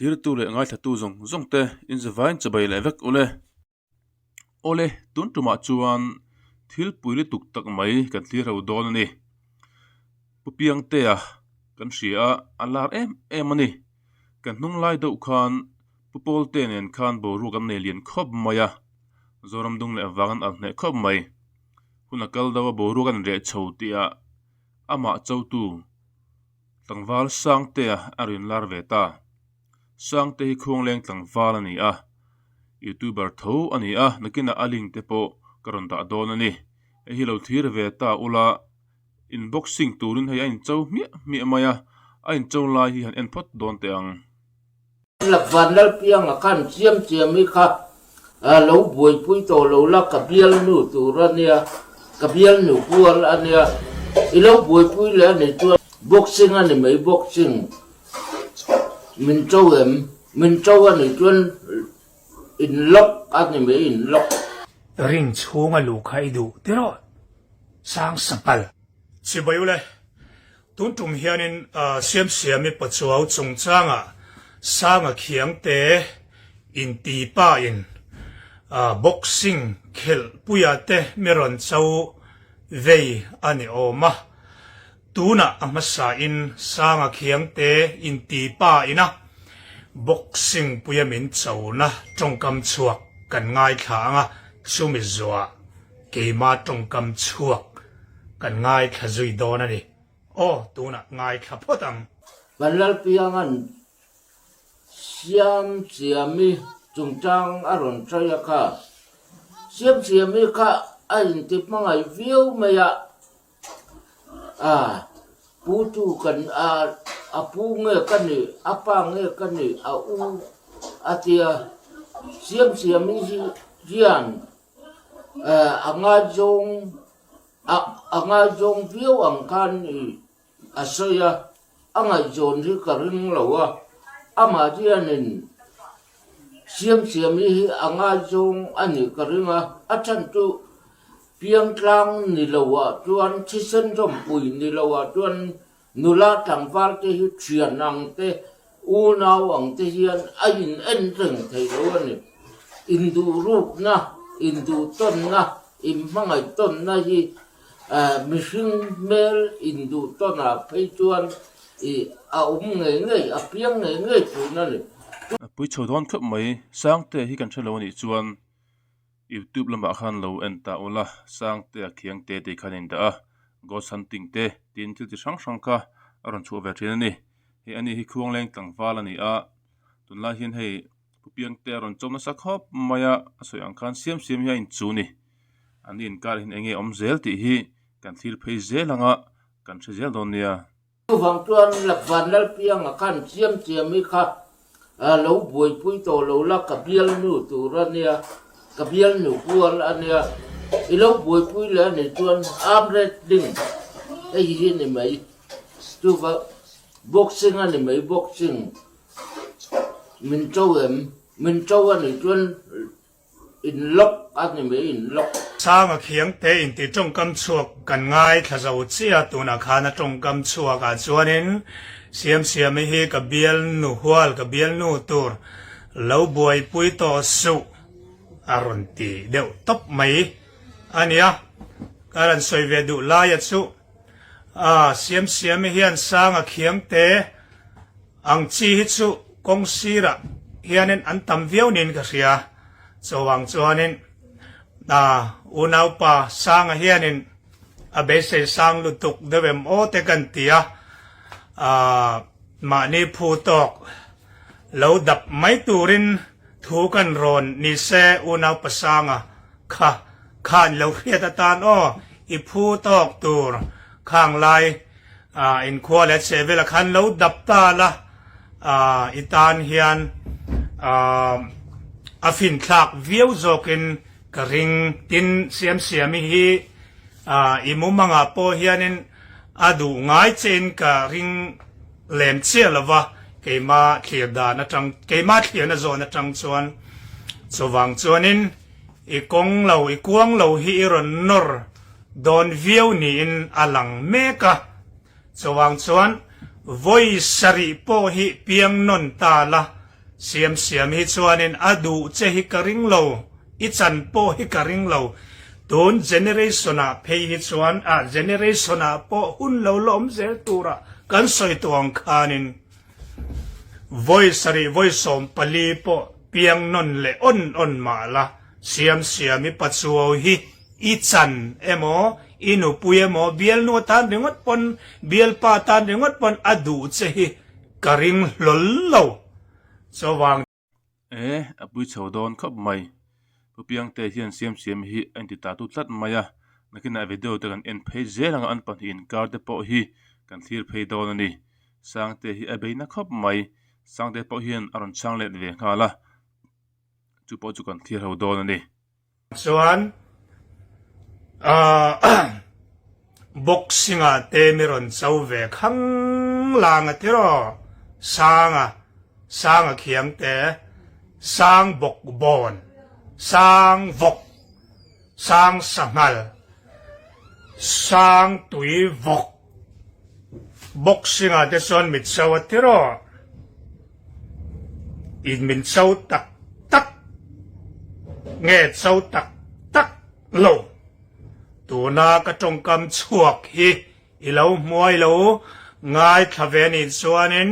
thlir tu le ngai thatu zong te in zawain chabai le vek ole tun tuma chuan thil puili tuk tak mai kan thlir ho don ani pupiang te a kan hria alar em ani kan hnung lai do khan pupol te nen khan boru kan ne lian khop maya zoram dung le awangan al ne khop mai huna kal dawa boru kan re chhotia ama chautu tangwal sang te a arin lar ve ta sang te hi khong leng tlangwal ani a youtuber tho ani a nakina aling te po karon da don ani e hi lo thir ve ta ula unboxing turin hay in chau mi maya a in chau lai hi han en phot don te ang lập van lal piang a kan chiam mi kha lo buai pui to lo la ka bial nu tu ra nia ka bial nu kual ania I lo buai pui le ni tu boxing ani mai boxing min chau ani tuan in lock ani mai in lock ring chunga lu khai du tero sang sapal chibayu le tun tum hianin siam mi pachuau chungchanga sanga khiang te in ti pa in boxing khel puya te meron chau vei ani oma tuna amasa in sanga khiang te in ti pa ina boxing puya min chau na tongkam chuak kan ngai khanga sumi zwa keima tongkam chuak kan ngai khazui dona ni o tuna ngai khapotang banlal piang an siam mi chungchang aron chaya kha siam mi kha ain tip mangai view maya putu kan apu nge kan ni apa nge kan ni u atia siam mi jian anga jong view ang kan ni asaya anga jon hi karing lawa ama jianin siam mi anga jong ani karinga achan tu piang tlang ni lawa tuan chisen jom pui ni lawa tuan nula tangwal te hi thianang te u naw ang te hian ain en reng thei lo ani indu rup na indu ton na mangai ton na hi mihring mel indu ton a phei chuan nge a piang nge tu na ni pui chodon khop mai sang te hi kan thelo ni chuan YouTube lama khan lo enta ola sang te khiang te khanin da ghost hunting te tin til ti sang ka aron chu ve thin ani he ani hi khuang leng tlangwal ani a tunla hin hei pupiang te aron chomna sakhop maya asoyang khan siam hi in chu ni ani in kar hin enge omzel ti hi kan thil phei zelanga kan thzel don nia vang tuan lak van lal piang a kan chiam mi kha lo buai pui to lo la ka bial nu tu ra nia ka bial nu kual ania I lo buai pui le ni tuan armret ding e hi ni mai tu va boxing ani mai boxing min chau ani tuan in lock ani mai in lock sanga khiang te in ti tongkam chuak kan ngai khazau chia tuna khana tongkam chuak a chuanin siam hi ka bial nu hual ka bial nu tur lo buai pui to su aron ti deu top mai ania karan soive du la ya chu siam hian sanga khiang te ang chi hi chu kong sira hianin an tam viau nin ka ria chawang chuanin unaw pa sanga hianin abese sang lutuk dewem o te kan tia mani phutok lo dap mai turin thu kan ron ni se unaw pasanga khan lo khiata tan o I phutok tur khang lai in khwale chevela khan lo dap ta la itan hian afin thak viau zokin karing tin siam hi imumanga po hianin adu ngai chen ka ring lem chia lawa keima thlir da na tang keima thlir na zo na tang chuan chowang chuanin I kong lo I kuang lo hi iron nor don viau ni in alang meka chowang chuan voi sari po hi piang non ta la siam hi chuanin adu che hi karing lo I chan po hi karing lo tun generation a phei hi chuan a generation a po hun lo lom zel tura kan soi tuang khanin voice som pali po piang non le on ma la siam hi pachuo hi I chan emo inu puyemo biel no tan ringot pon biel pa tan ringot pon adu che hi karing lol lo so wang apui chaudon khop mai pupiang te hian siam hi anti ta tu tlat maya nakina video te kan en phei zelanga an pan in kar te po hi kan thlir phei don ani sang te hi abeina khop mai sang te po hian aron chang let ve khala chu po chu kan thlir ho don ani chuan boxing a te miron chau ve khang lang a tiro sang a khiang te sang bok bon sang vok sang sangal sang tui vok boxing a te son mit chau a tiro in min chau tak nghe chau tak lo tuna ka trong kam chuak hi ilo muai lo ngai thaven in chuanin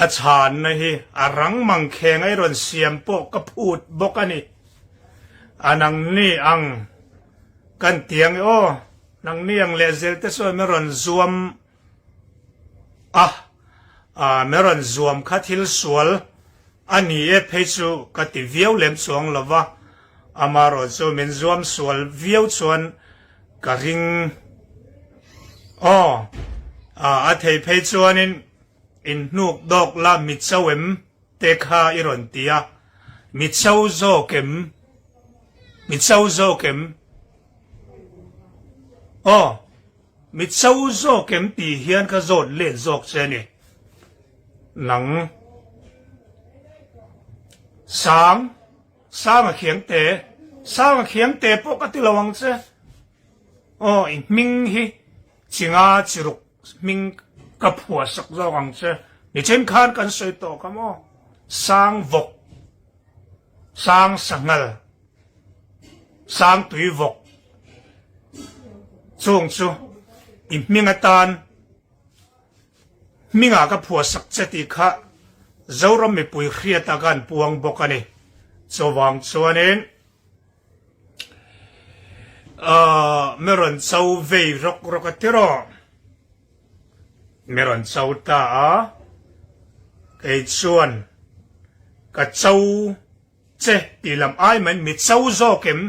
a chan na hi arang mang kheng ai ron siam po ka phut bok ani anang ni ang kan tiang o nang ni ang lezel te so meron zuam meron zuam khathil sual ani e phechu ka ti viau lem chuang lova amaro chu min zuam sual viau chuan ka ring a thei phei chuanin in nuk dok la mi chawem te kha iron tia mi chaw zo kem mi chaw zo kem ti hian ka zot le zok cheni nang sang a khiang te po ka ti lawang che ming hi chinga chiruk ming ka phua sak zawang che ni chen khan kan soi to kamo sang vok sang sangal sang tui vok chung chu minga minga ka phua sak che ti kha zoram mi pui khria ta kan puang bokani chowang chuanin meron chau vei rok atiro meron chau ta kei chuan ka chau che ti lam ai man mi chau zo kem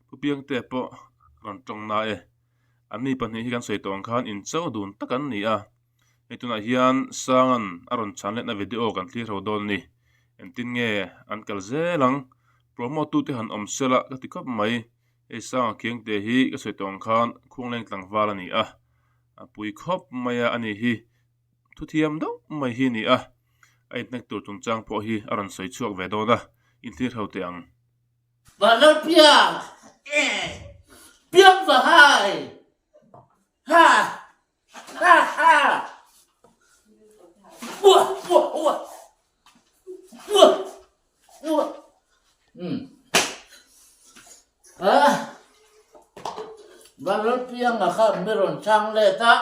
pupiang te po ron tong na ani pan hi kan soi tong khan in chau dun takan ni etuna hian sangan aron chanlet na video kan thlir ho don ni entin nge an kal zelang promo tu te han omsela ka tikop mai sang kieng te hi ka soi tong khan khungleng tlang wala ni pui khop maya ani hi thuthiam do mai hi ni ai nak tur tung chang po hi aron soi chuak ve do da in thlir ho te ang Balar piang va hai ha Ua Balar piang kha meron chang le ta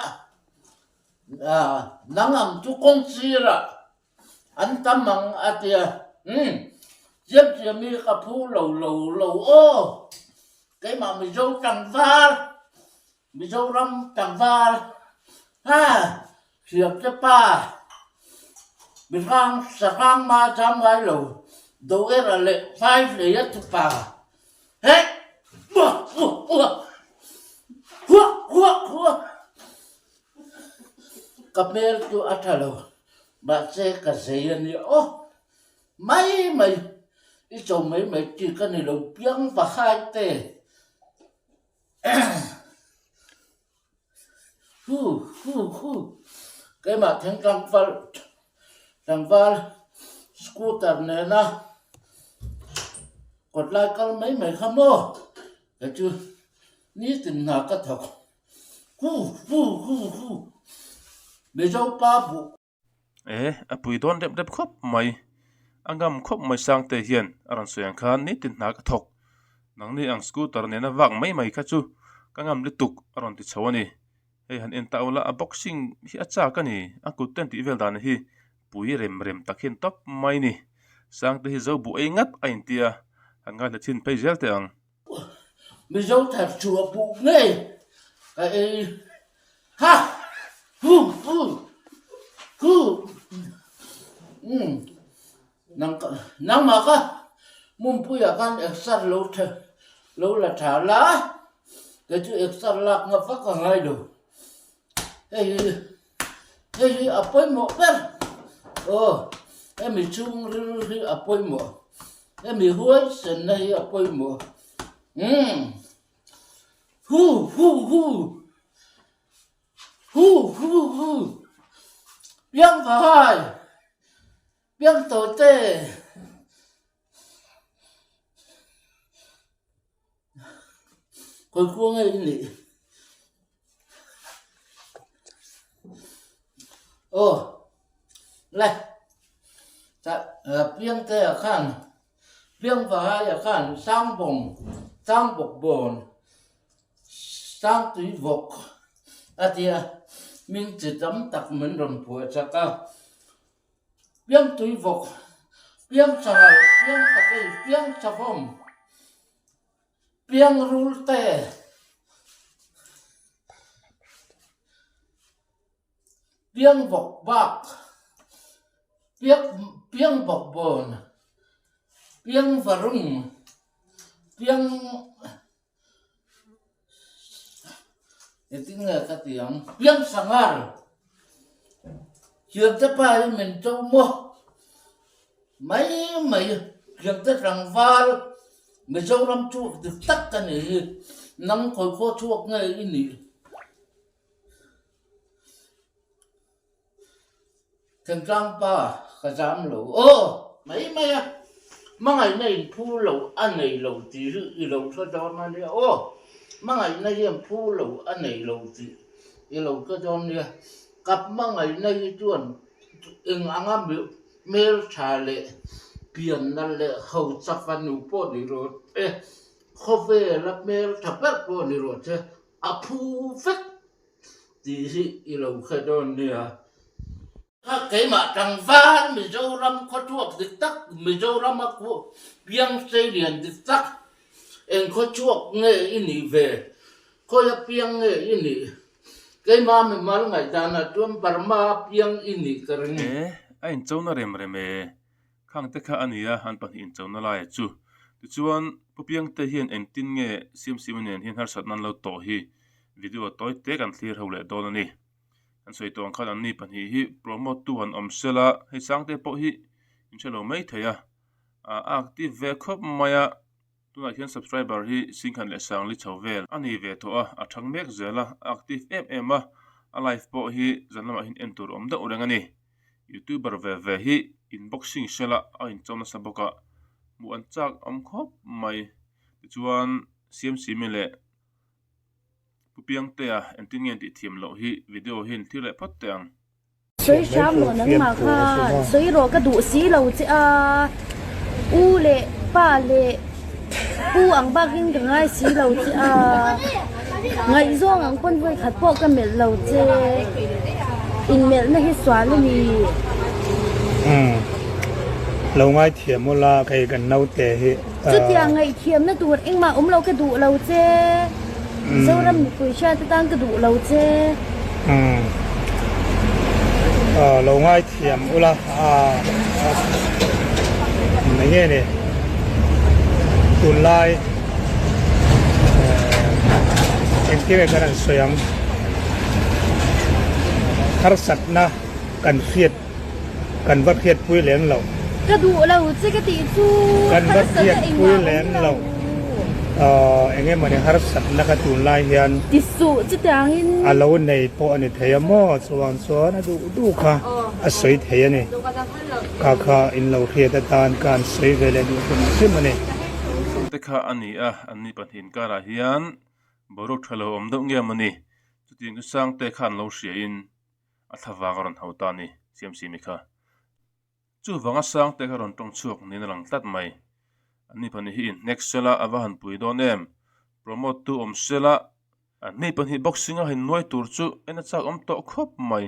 nangam tu kong sira an tamang atia Diệp mi cà phú lầu cái mà mình dâu trắng va mình dâu răm trắng va diệp cho pa mình sang ma chăm gái lầu đâu ấy là lệ phai để nhất cho pa hết cặp mẹ tu ăn thà lầu bà sẽ cả giấy anh mày ít chồng mấy chỉ cái này đầu piang và hai tê cái mà thằng trăng val scooter này na còn lại cái mấy không mô cái chứ ní tình nào cái thằng bây giờ ba bộ apui don rep khop mai angam khop mai sang te hian aron soyang khan ni tin nak thok nang ni ang scooter ne na wak mai kha chu kangam le tuk aron ti chawani hei han en taula a boxing hi acha ka ni a kut ten ti vel dan hi pui rem takhin top mai ni sang te hi zo bu ei ngat a in tia hanga le thin pe zel te ang mi zo thật chùa bụ nghe cái ha hu nang mà ka mum pu ya kan extra lâu là thả lá cái chữ extra lạc ngập phát cả ngày đâu hey apoi mo per em mi chung ri apoi mo em mi huai sen này apoi mo hu biang vai biang tổ tê coi cuồng ấy nhỉ này biang tê à khăn biang vai à khăn sang bọc bồn sang túi vọc tia mình chỉ tắm tặc mình đồng phùa chắc cao biang túi vọc biang sài biang tặc biang sà phong biang rul tê biang vọc bạc biang vọc bồn biang varung biang tiếng nghe các tiếng biang sangar trường tất ba mình trâu mua mấy trường tất rằng val mình trâu làm chuột được tất cả này nắm khối khô chuột ngay cái này thằng trang ba cái giám lẩu mấy mà ngày này phu lẩu ăn này lẩu tí lẩu cho cho nó đi mà ngày nay em phu lẩu ăn này lẩu tí lẩu cho cho nó cặp mà ngày nay chuồn ăn biểu mel trà lệ biển là lệ hậu sắp văn nụ po đi rồi khó về là mel thập bát po đi rồi chứ phu phết tí lẩu cho cho nó cái mà trăng ván mình dâu răm khó chuộc dịch tắc mình dâu răm mặc vụ biang xây liền dịch tắc em khó chuộc nghe ini về khó ya biang nghe ini cái mà mình mal ngày ta là tuôn parma biang ini cái anh cháu nó rem khang te kha ania han pan in cháu nó lại chu tu chuan pu biang te hian en tin nge sim nen hian har sat nan lo to hi video toy te kan clear ho le don ani an soi tong khan an ni pan hi promote tu an om sela hei sang te po hi in chelo mai theya active ve khop maya tu na hian subscriber hi singkhan le sang li chawvel ani ve to a thang mek zela active a live po hi zanama hin entur om da urang ani youtuber ve hi unboxing sela a in chawna saboka mu an chak om khop mai chuan sim le piang te en tin ngen ti thiam lo hi video hin thil le phat tang soi sham lo nang ma kha soi ro ka du si lo chi u le pa le pu ang ba king ka ngai si lo chi ngai zong ang kon voi khat po ka mel lo che in mel na hi swa lu ni lo ngai thiam mo la kai kan nau te hi chu tia ngai thiam na tur eng ma lo ka du lo che dâu răm một quỷ cha ta tăng cái đủ lâu chứ lâu ngay thiểm ula mấy nghe nè tuần lai em kia cái đàn xoyang har sat na cần phiệt cần vật phiệt vui lén lẩu cái đủ lâu chứ cái tỷ chu cần vật phiệt vui lén lẩu anh em mình har sat na cái tuần lai hiền tisu chứ tiếng in lâu này po anh thấy mo xuan xuan nó đủ kha sấy thấy này kha in lâu kia ta tan can sấy về lên đủ cũng xí mà này te kha ani pan hin kara hian boru thalo om deuh nge mani chutin chu sang te khan lo hria in a thawang ron hota ni siam si mi kha chu wanga sang te kha ron tong chuak nin lang tat mai ani pani hi next sela awahan pui don em promote tu om sela ani pani boxing a hin noi tur chu ena chak om to khop mai